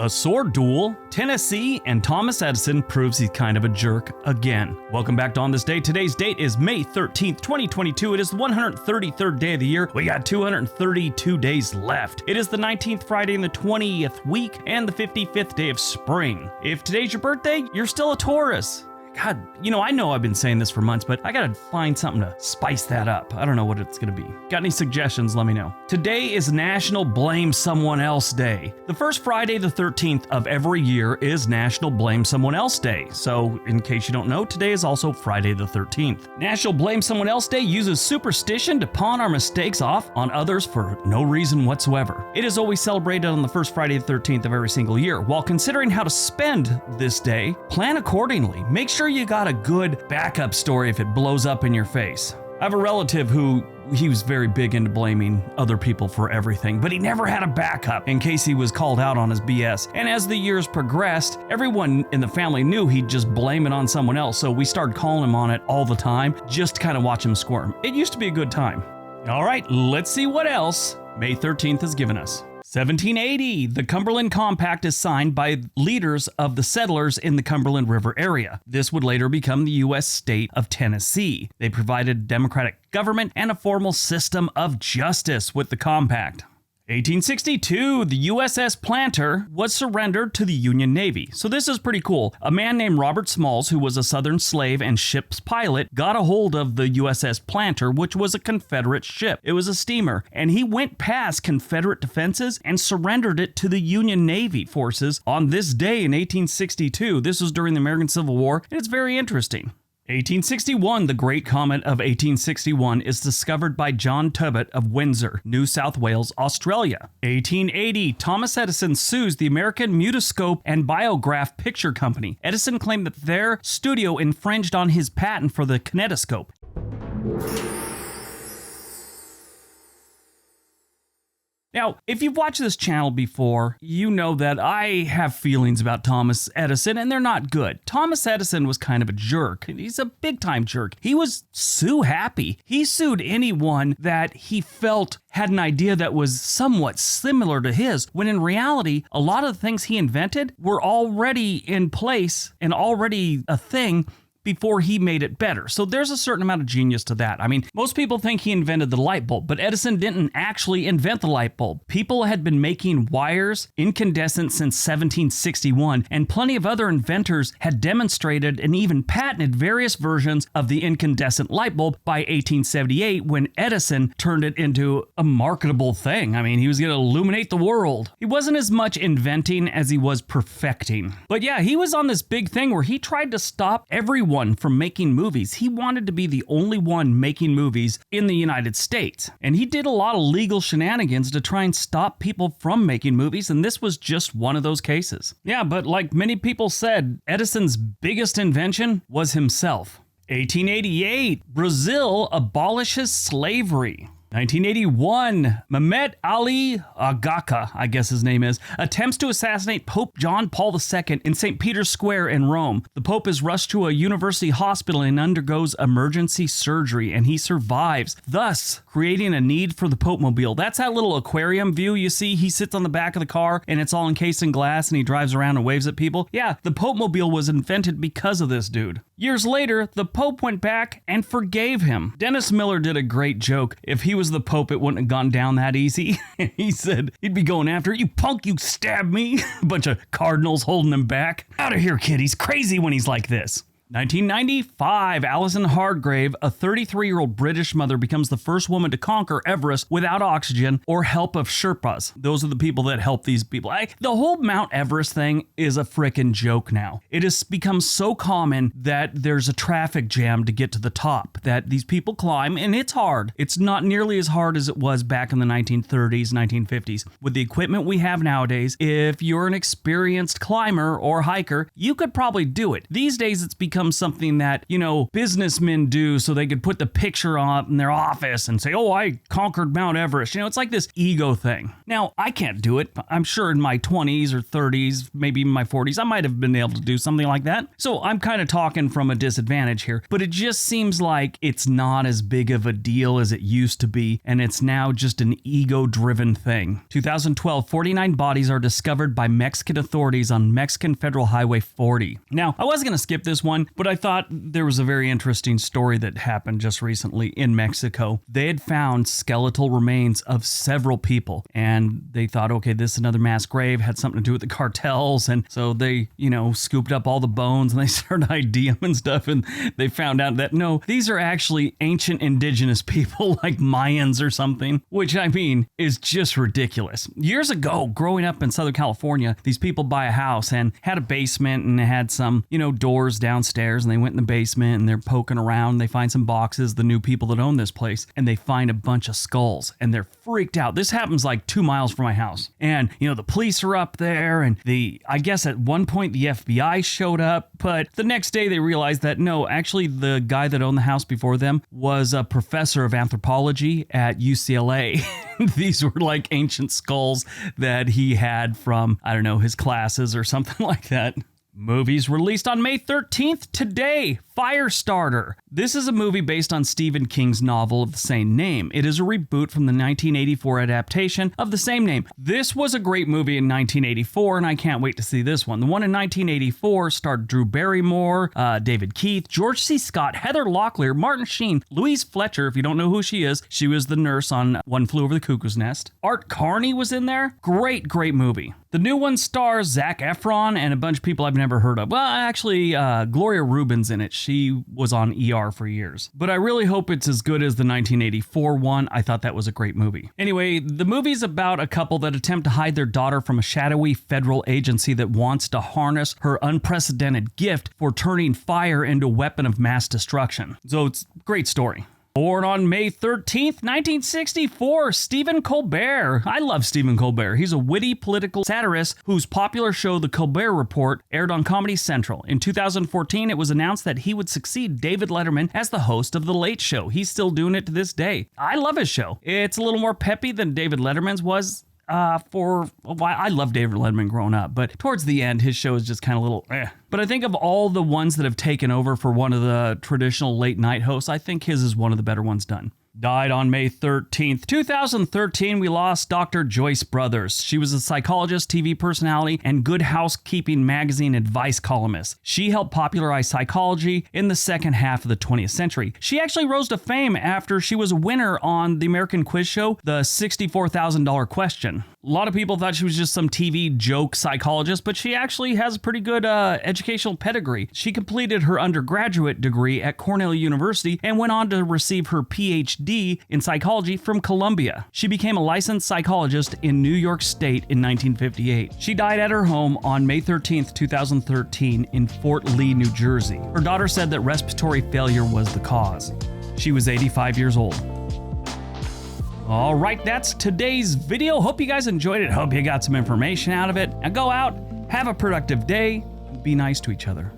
A sword duel, Tennessee, and Thomas Edison proves he's kind of a jerk again. Welcome back to On This Day. Today's date is May 13th, 2022. It is the 133rd day of the year. We got 232 days left. It is the 19th Friday in the 20th week and the 55th day of spring. If today's your birthday, you're still a Taurus. God, I know I've been saying this for months, but I gotta find something to spice that up. I don't know what it's gonna be. Got any suggestions? Let me know. Today is National Blame Someone Else Day. The first Friday, the 13th of every year is National Blame Someone Else Day. So, in case you don't know, today is also Friday the 13th. National Blame Someone Else Day uses superstition to pawn our mistakes off on others for no reason whatsoever. It is always celebrated on the first Friday the 13th of every single year. While considering how to spend this day, plan accordingly. Make sure you got a good backup story if it blows up in your face. I have a relative who he was very big into blaming other people for everything, but he never had a backup in case he was called out on his BS. And as the years progressed, everyone in the family knew he'd just blame it on someone else, so we started calling him on it all the time, just to kind of watch him squirm. It used to be a good time. All right, let's see what else May 13th has given us. 1780, the Cumberland Compact is signed by leaders of the settlers in the Cumberland River area. This would later become the U.S. state of Tennessee. They provided democratic government and a formal system of justice with the compact. 1862, the USS Planter was surrendered to the Union Navy. So this is pretty cool. A man named Robert Smalls, who was a Southern slave and ship's pilot, got a hold of the USS Planter, which was a Confederate ship. It was a steamer, and he went past Confederate defenses and surrendered it to the Union Navy forces on this day in 1862. This was during the American Civil War, and it's very interesting. 1861, the Great Comet of 1861 is discovered by John Tubbott of Windsor, New South Wales, Australia. 1880, Thomas Edison sues the American Mutoscope and Biograph Picture Company. Edison claimed that their studio infringed on his patent for the kinetoscope. Now, if you've watched this channel before, you know that I have feelings about Thomas Edison, and they're not good. Thomas Edison was kind of a jerk. He's a big-time jerk. He was sue happy. He sued anyone that he felt had an idea that was somewhat similar to his, when in reality, a lot of the things he invented were already in place and already a thing before he made it better. So there's a certain amount of genius to that. I mean, most people think he invented the light bulb, but Edison didn't actually invent the light bulb. People had been making wires incandescent since 1761, and plenty of other inventors had demonstrated and even patented various versions of the incandescent light bulb by 1878, when Edison turned it into a marketable thing. I mean, he was going to illuminate the world. He wasn't as much inventing as he was perfecting. But yeah, he was on this big thing where he tried to stop everyone from making movies. He wanted to be the only one making movies in the United States. And he did a lot of legal shenanigans to try and stop people from making movies, and this was just one of those cases. Yeah, but like many people said, Edison's biggest invention was himself. 1888, Brazil abolishes slavery. 1981, Mehmet Ali Agca, I guess his name is, attempts to assassinate Pope John Paul II in St. Peter's Square in Rome. The Pope is rushed to a university hospital and undergoes emergency surgery, and he survives, thus creating a need for the Popemobile. That's that little aquarium view you see. He sits on the back of the car, and it's all encased in glass, and he drives around and waves at people. Yeah, the Popemobile was invented because of this dude. Years later, the Pope went back and forgave him. Dennis Miller did a great joke. If he was the Pope, it wouldn't have gone down that easy. He said he'd be going after it. You punk, you stabbed me. A bunch of cardinals holding him back. Out of here, kid. He's crazy when he's like this. 1995, Alison Hargrave, a 33-year-old British mother, becomes the first woman to conquer Everest without oxygen or help of Sherpas. Those are the people that help these people. The whole Mount Everest thing is a frickin' joke now. It has become so common that there's a traffic jam to get to the top, that these people climb, and it's hard. It's not nearly as hard as it was back in the 1930s, 1950s. With the equipment we have nowadays, if you're an experienced climber or hiker, you could probably do it. These days, it's become become something that, businessmen do so they could put the picture up in their office and say, oh, I conquered Mount Everest. It's like this ego thing. Now, I can't do it. I'm sure in my 20s or 30s, maybe even my 40s, I might have been able to do something like that. So I'm kind of talking from a disadvantage here, but it just seems like it's not as big of a deal as it used to be, and it's now just an ego-driven thing. 2012, 49 bodies are discovered by Mexican authorities on Mexican Federal Highway 40. Now, I was going to skip this one, but I thought there was a very interesting story that happened just recently in Mexico. They had found skeletal remains of several people, and they thought, okay, this is another mass grave, had something to do with the cartels, and so they, scooped up all the bones and they started ID them and stuff, and they found out that no, these are actually ancient indigenous people like Mayans or something, which is just ridiculous. Years ago, growing up in Southern California, these people buy a house and had a basement and had some, doors downstairs, and they went in the basement and they're poking around. They find some boxes, the new people that own this place, and they find a bunch of skulls and they're freaked out. This happens like 2 miles from my house. And, the police are up there, and I guess at one point the FBI showed up, but the next day they realized that no, actually the guy that owned the house before them was a professor of anthropology at UCLA. These were like ancient skulls that he had from, his classes or something like that. Movies released on May 13th today. Firestarter. This is a movie based on Stephen King's novel of the same name. It is a reboot from the 1984 adaptation of the same name. This was a great movie in 1984, and I can't wait to see this one. The one in 1984 starred Drew Barrymore, David Keith, George C. Scott, Heather Locklear, Martin Sheen, Louise Fletcher, if you don't know who she is. She was the nurse on One Flew Over the Cuckoo's Nest. Art Carney was in there. Great movie. The new one stars Zac Efron and a bunch of people I've never heard of. Well, actually, Gloria Reuben's in it. She was on ER for years. But I really hope it's as good as the 1984 one. I thought that was a great movie. Anyway, the movie's about a couple that attempt to hide their daughter from a shadowy federal agency that wants to harness her unprecedented gift for turning fire into a weapon of mass destruction. So it's a great story. Born on May 13th, 1964, Stephen Colbert. I love Stephen Colbert. He's a witty political satirist whose popular show, The Colbert Report, aired on Comedy Central. In 2014, it was announced that he would succeed David Letterman as the host of The Late Show. He's still doing it to this day. I love his show. It's a little more peppy than David Letterman's was. For a while. I loved David Letterman growing up, but towards the end, his show is just kind of a little But I think of all the ones that have taken over for one of the traditional late night hosts, I think his is one of the better ones done. Died on May 13th, 2013, we lost Dr. Joyce Brothers. She was a psychologist, TV personality, and Good Housekeeping magazine advice columnist. She helped popularize psychology in the second half of the 20th century. She actually rose to fame after she was a winner on the American quiz show, The $64,000 Question. A lot of people thought she was just some TV joke psychologist, but she actually has a pretty good educational pedigree. She completed her undergraduate degree at Cornell University and went on to receive her PhD in psychology from Columbia. She became a licensed psychologist in New York State in 1958. She died at her home on May 13th, 2013 in Fort Lee, New Jersey. Her daughter said that respiratory failure was the cause. She was 85 years old. All right, that's today's video. Hope you guys enjoyed it. Hope you got some information out of it. Now go out, have a productive day, be nice to each other.